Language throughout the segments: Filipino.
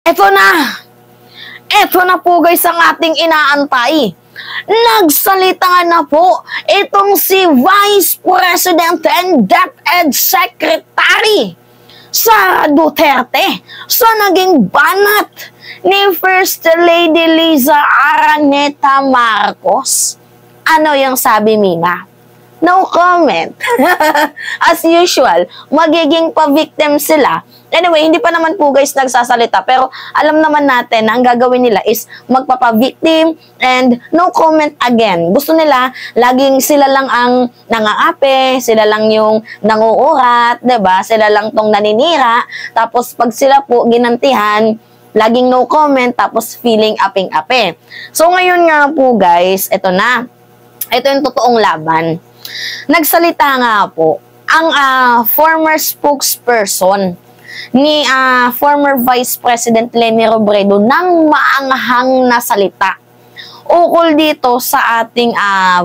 Eto na! Eto na po guys ang ating inaantay. Nagsalita na po itong si Vice President and DepEd Secretary Sara Duterte sa naging banat ni First Lady Liza Araneta Marcos. Ano yung sabi, Mina? No comment. As usual, magiging pa-victim sila. Anyway, hindi pa naman po guys nagsasalita, pero alam naman natin na ang gagawin nila is magpapa-victim and no comment again. Gusto nila, laging sila lang ang nangaapi, sila lang yung nanguurat, 'di ba? Sila lang tong naninira, tapos pag sila po ginantihan, laging no comment, tapos feeling aping-ape. So ngayon nga po guys, ito na. Ito yung totoong laban. Nagsalita nga po ang former spokesperson ni former Vice President Leni Robredo ng maanghang na salita ukol dito sa ating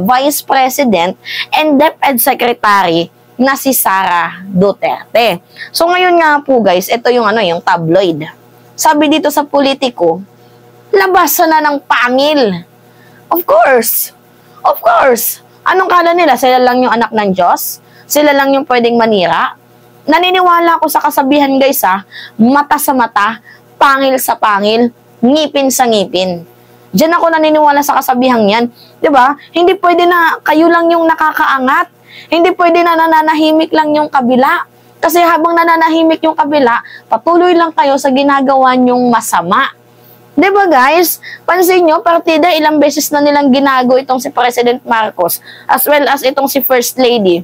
Vice President and DepEd Secretary na si Sara Duterte. So ngayon nga po guys, ito yung yung tabloid. Sabi dito sa Politico, labasan na ng pangil. Of course. Of course. Anong kala nila? Sila lang yung anak ng Diyos? Sila lang yung pwedeng manira? Naniniwala ako sa kasabihan guys mata sa mata, pangil sa pangil, ngipin sa ngipin. Diyan ako naniniwala sa kasabihang yan. 'Di ba? Hindi pwede na kayo lang yung nakakaangat. Hindi pwede na nananahimik lang yung kabila. Kasi habang nananahimik yung kabila, patuloy lang kayo sa ginagawa nyong masama. 'Di ba guys? Pansin nyo, partida ilang beses na nilang ginago itong si President Marcos as well as itong si First Lady.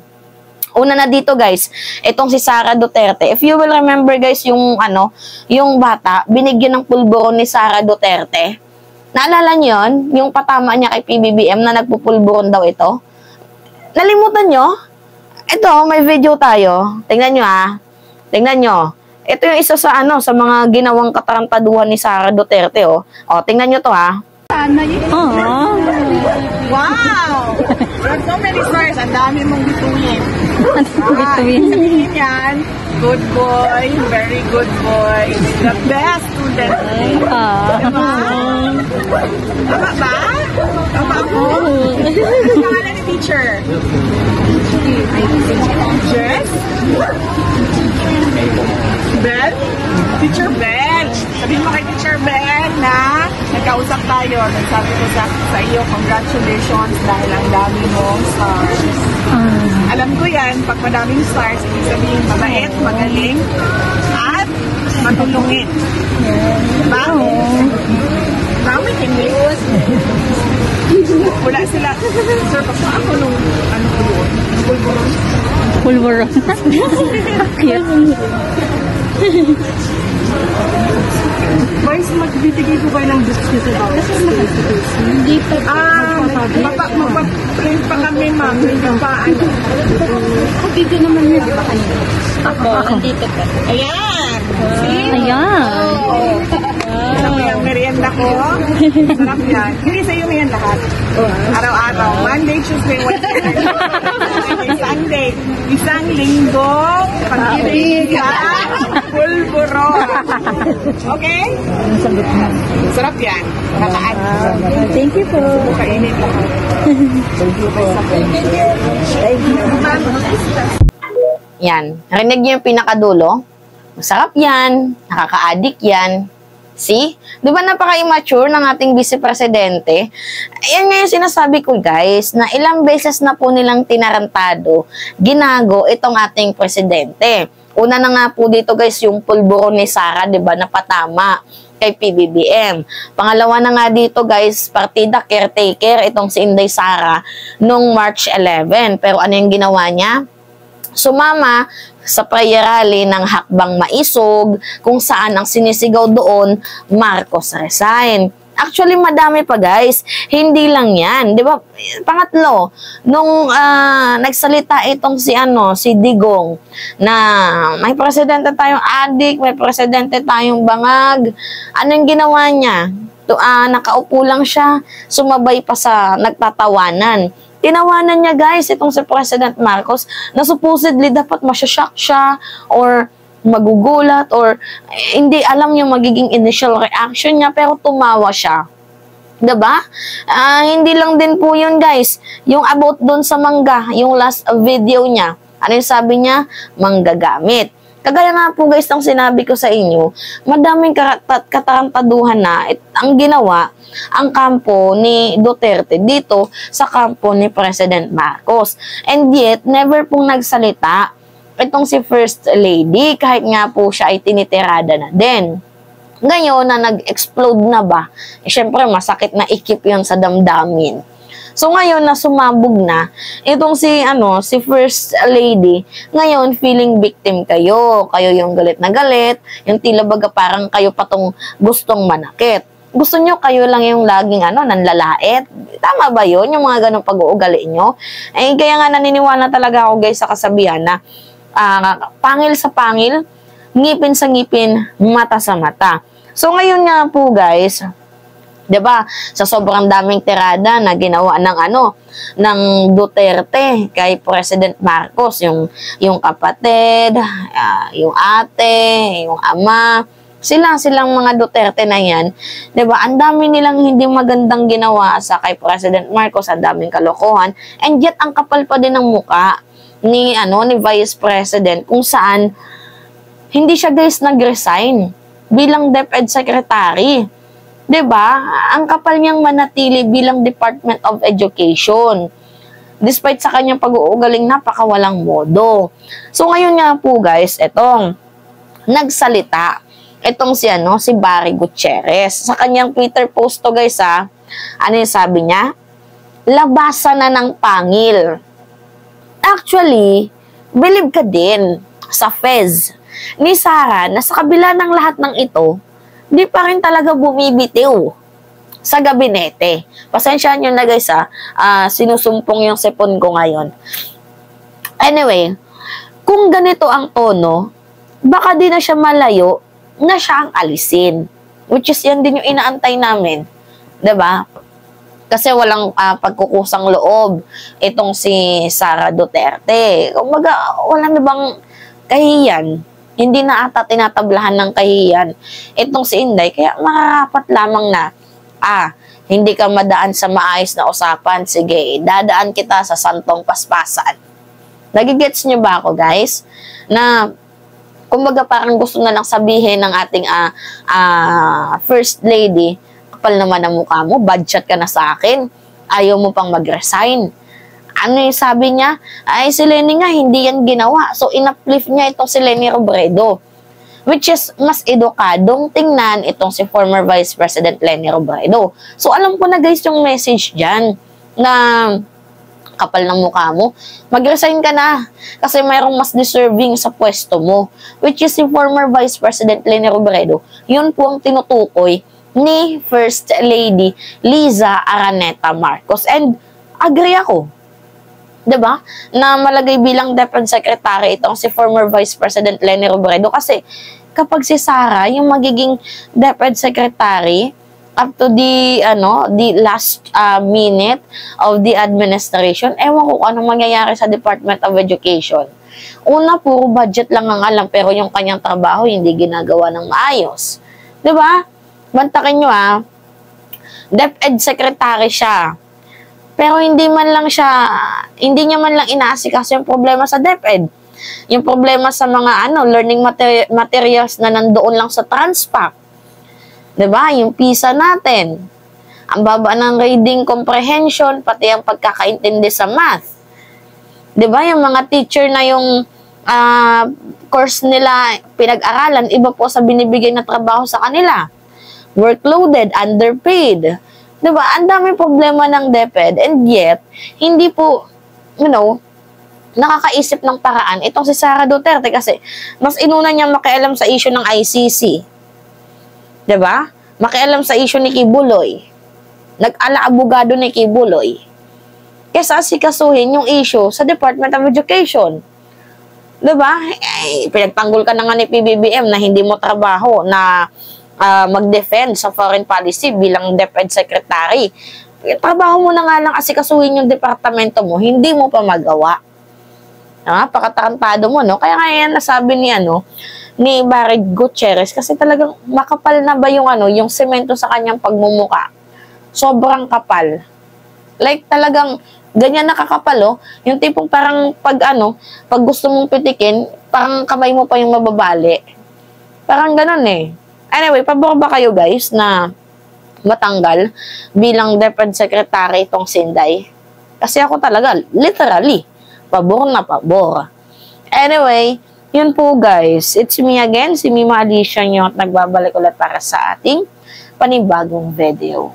Una na dito guys, itong si Sara Duterte. If you will remember guys, yung yung bata, binigyan ng pulburon ni Sara Duterte. Naalala niyo yun? Yung patama niya kay PBBM na nagpupulburon daw ito? Nalimutan nyo? Ito, may video tayo. Tingnan nyo Tingnan nyo. Ito yung isa sa sa mga ginawang katarantaduhan ni Sara Duterte tingnan niyo to Wow! There are so many stars. Ang dami mong bituin. Bituin yan. Good boy. Very good boy. The best student. Diba? Tama ba? Tama ako? Ano pangalan ni teacher? Jess? Bell? Teacher Bell. Sabihin mo kay Teacher Bell na nagkausap tayo. Nagsabi ko sa iyo, congratulations dahil ang dami mong stars. Alam ko yan, pag madaming stars, ibig sabihin mabait, magaling, at matulungin. Diba? Dami English. Wala sila. Sir, basta ako nung ko doon? Pulburon. Pulburon. Cute. Vice, magbibigay ko kayo ng biscuit about Hindi pa. Magpa-print pa kami, ma'am. Hindi pa, Dito naman yun, di ba kanina? Ako, andito pa. Ayan! See? Ayan! Sarap yung merienda ko. Sarap yan. Hindi sa'yo mo yan lahat. Araw-araw. Monday, Tuesday, Wednesday, Sunday. Isang linggong pag-ibig. Pulburon. Okay? Sarap yan. Nakakaan. Thank you po. Kainit lahat. Thank you po. Thank you. Yan. Narinig niyo yung pinakadulo? Masarap yan. Nakaka-addict yan. See? Di ba napaka-immature ng ating Vice Presidente? Ayan nga yung sinasabi ko guys, na ilang beses na po nilang tinarantado, ginago itong ating Presidente. Una na nga po dito guys, yung pulburon ni Sara, di ba, napatama kay PBBM. Pangalawa na nga dito guys, partida caretaker itong si Inday Sara nung March 11. Pero ano yung ginawa niya? Sumama sa prayer rally ng Hakbang Maisog, kung saan ang sinisigaw doon, Marcos resign. Actually, madami pa guys. Hindi lang yan. Di ba? Pangatlo, nung nagsalita itong si Digong na may presidente tayong adik, may presidente tayong bangag. Anong ginawa niya? Nakaupo lang siya, sumabay pa sa nagtatawanan. Tinawanan niya guys itong si President Marcos na supposedly dapat masyashock siya or magugulat or hindi alam yung magiging initial reaction niya, pero tumawa siya. Diba? Hindi lang din po yun, guys. Yung about dun sa mangga, yung last video niya, ano yung sabi niya? Manggagamit. Kagaya nga po, guys, ang sinabi ko sa inyo, madaming katarantaduhan na ang ginawa ang kampo ni Duterte dito sa kampo ni President Marcos. And yet, never pong nagsalita itong si First Lady, kahit nga po siya ay tinitirada na din. Ngayon na nag-explode na ba, syempre masakit na ikip yun sa damdamin. So ngayon na sumabog na, itong si First Lady, ngayon feeling victim kayo. Kayo yung galit na galit, yung tila baga parang kayo patong gustong manakit. Gusto nyo kayo lang yung laging nanlalait? Tama ba yun? Yung mga ganong pag-uugali nyo? Kaya nga naniniwala talaga ako, guys, sa kasabihan na pangil sa pangil, ngipin sa ngipin, mata sa mata. So ngayon nga po, guys, 'di ba? Sa sobrang daming tirada na ginawa ng Duterte kay President Marcos, yung kapatid, yung ate, yung ama, silang mga Duterte na 'yan, 'di ba? Ang dami nilang hindi magandang ginawa sa kay President Marcos, ang daming kalokohan, and yet ang kapal pa din ng muka ni Vice President, kung saan hindi siya, guys, nag-resign bilang DepEd Secretary. 'Di ba? Ang kapal niyang manatili bilang Department of Education. Despite sa kanyang pag-uugaling napakawalang modo. So ngayon nga po, guys, etong nagsalita itong si Barry Gutierrez. Sa kanyang Twitter post to, guys, ano yung sabi niya? Labasan na ng pangil. Actually, believe ka din sa Fez ni Sara na sa kabila ng lahat ng ito, di pa rin talaga bumibitiw sa gabinete. Pasensyahan nyo na, guys, sinusumpong yung sipon ko ngayon. Anyway, kung ganito ang tono, baka di na siya malayo na siya ang alisin. Which is yan din yung inaantay namin. 'Di ba? Kasi walang pagkukusang loob itong si Sara Duterte. Kumbaga, wala na bang kahiyan? Hindi na ata tinatablahan ng kahiyan itong si Inday, kaya makarapat lamang na, hindi ka madaan sa maayos na usapan, sige, dadaan kita sa santong paspasan. Nagigets nyo ba ako, guys? Na, kumbaga parang gusto na lang sabihin ng ating First Lady, kapal naman ang mukha mo, badshot ka na sa akin, ayaw mo pang mag-resign. Ano yung sabi niya? Ay, si Leni nga, hindi yan ginawa. So, in-uplift niya itong si Leni Robredo. Which is, mas edukadong tingnan itong si former Vice President Leni Robredo. So, alam ko na, guys, yung message dyan na kapal ng mukha mo, mag-resign ka na kasi mayroong mas deserving sa pwesto mo. Which is si former Vice President Leni Robredo. Yun po ang tinutukoy ni First Lady Liza Araneta Marcos. And, agree ako. 'Di ba? Na malagay bilang DepEd Secretary itong si former Vice President Leni Robredo, kasi kapag si Sara yung magiging DepEd Secretary up to the last minute of the administration, ewan ko kung anong mangyayari sa Department of Education. Una, puro budget lang ang alam, pero yung kanyang trabaho hindi ginagawa ng maayos. 'Di ba? Bantakin nyo, DepEd Secretary siya. Pero hindi niya man lang inaasikaso yung problema sa DepEd. Yung problema sa mga learning materials na nandoon lang sa Transpac. 'Di ba? Yung PISA natin. Ang baba ng reading comprehension, pati ang pagkakaintindi sa math. 'Di ba? Yung mga teacher na yung course nila pinag-aralan, iba po sa binibigay na trabaho sa kanila. Workloaded, underpaid. Diba? Ang daming problema ng DepEd, and yet, hindi po, nakakaisip ng paraan itong si Sara Duterte, kasi mas inuna niya makialam sa issue ng ICC. Diba? Makialam sa issue ni Kibuloy. Nag-ala-abogado ni Kibuloy. Kesa asikasuhin yung issue sa Department of Education. Diba? Pinagtanggol ka na nga ni PBBM na hindi mo trabaho na mag-defend sa foreign policy bilang DepEd Secretary. Trabaho mo na nga lang asikasuhin yung departamento mo, hindi mo pa magawa. Pakatarantado mo, no? Kaya nga yan nasabi ni Barry Gutierrez kasi talagang makapal na ba yung yung semento sa kanyang pagmumuka. Sobrang kapal. Like talagang ganyan nakakapal, oh. Yung tipong parang pag gusto mong pitikin, parang kamay mo pa yung mababali. Parang ganun eh. Anyway, pabor ba kayo guys na matanggal bilang DepEd Secretary itong Sinday? Kasi ako talaga, literally, pabor na pabor. Anyway, yun po guys. It's me again, si Mima Alicia nyo at nagbabalik ulit para sa ating panibagong video.